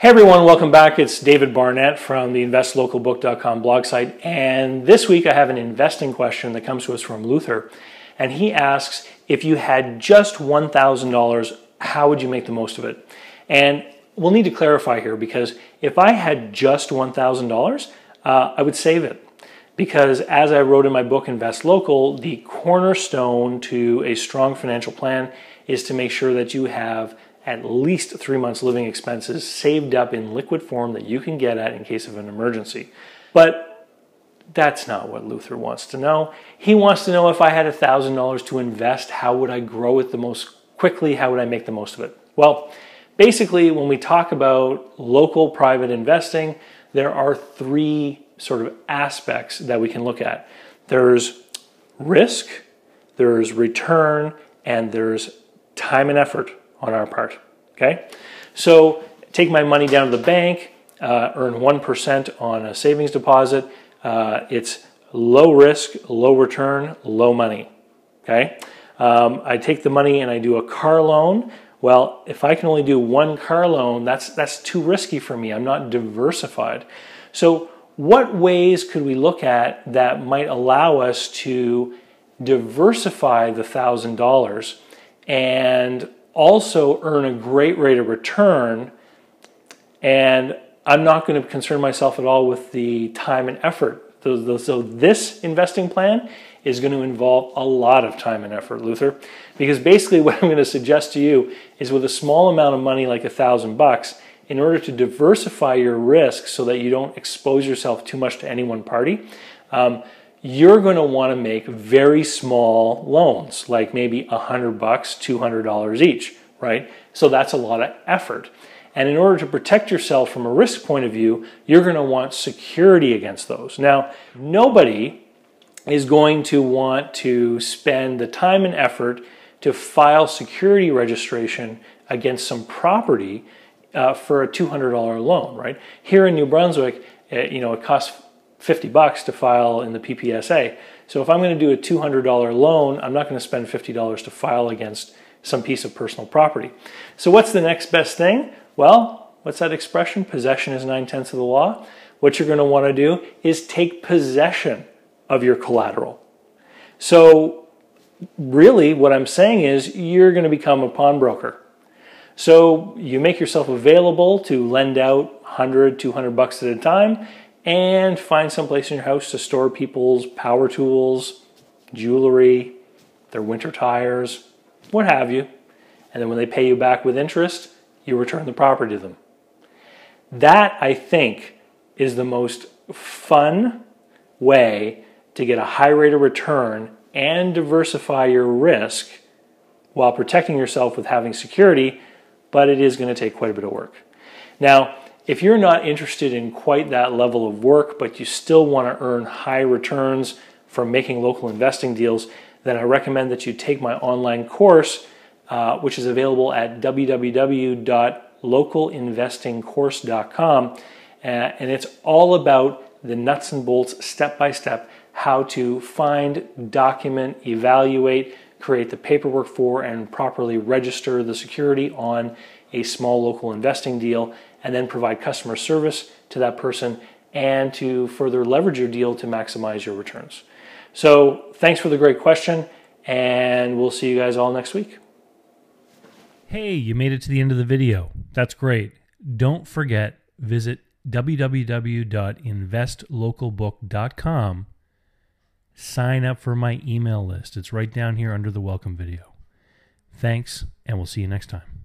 Hey everyone, welcome back. It's David Barnett from the investlocalbook.com blog site, and this week I have an investing question that comes to us from Luther, and he asks, if you had just $1,000, how would you make the most of it? And we'll need to clarify here, because if I had just $1,000, I would save it. Because as I wrote in my book, Invest Local, the cornerstone to a strong financial plan is to make sure that you have at least 3 months living expenses saved up in liquid form that you can get at in case of an emergency. But that's not what Luther wants to know. He wants to know, if I had $1,000 to invest, how would I grow it the most quickly? How would I make the most of it? Well, basically, when we talk about local private investing, there are three sort of aspects that we can look at. There's risk, there's return, and there's time and effort on our part, okay? So take my money down to the bank, earn 1% on a savings deposit. It's low risk, low return, low money, okay? I take the money and I do a car loan. Well, if I can only do one car loan, that's too risky for me. I'm not diversified. So what ways could we look at that might allow us to diversify the $1,000 and also earn a great rate of return, and I'm not going to concern myself at all with the time and effort. So this investing plan is going to involve a lot of time and effort, Luther, because basically what I'm going to suggest to you is, with a small amount of money like $1,000, in order to diversify your risk so that you don't expose yourself too much to any one party, you're going to want to make very small loans, like maybe $100, $200 each, right? So that's a lot of effort. And in order to protect yourself from a risk point of view, you're going to want security against those. Now, nobody is going to want to spend the time and effort to file security registration against some property for a $200 loan, right? Here in New Brunswick, it costs $50 to file in the PPSA. So if I'm going to do a $200 loan, I'm not going to spend $50 to file against some piece of personal property. So what's the next best thing? Well, what's that expression? Possession is 9/10 of the law. What you're going to want to do is take possession of your collateral. So really what I'm saying is, you're going to become a pawnbroker. So you make yourself available to lend out $100, $200 at a time, and find some place in your house to store people's power tools, jewelry, their winter tires, what have you. And then when they pay you back with interest, you return the property to them. That, I think, is the most fun way to get a high rate of return and diversify your risk while protecting yourself with having security, but it is going to take quite a bit of work. Now, if you're not interested in quite that level of work, but you still want to earn high returns from making local investing deals, then I recommend that you take my online course, which is available at www.localinvestingcourse.com. And it's all about the nuts and bolts, step-by-step, how to find, document, evaluate, create the paperwork for, and properly register the security on a small local investing deal, and then provide customer service to that person, and to further leverage your deal to maximize your returns. So thanks for the great question, and we'll see you guys all next week. Hey, you made it to the end of the video. That's great. Don't forget, visit www.investlocalbook.com. Sign up for my email list. It's right down here under the welcome video. Thanks, and we'll see you next time.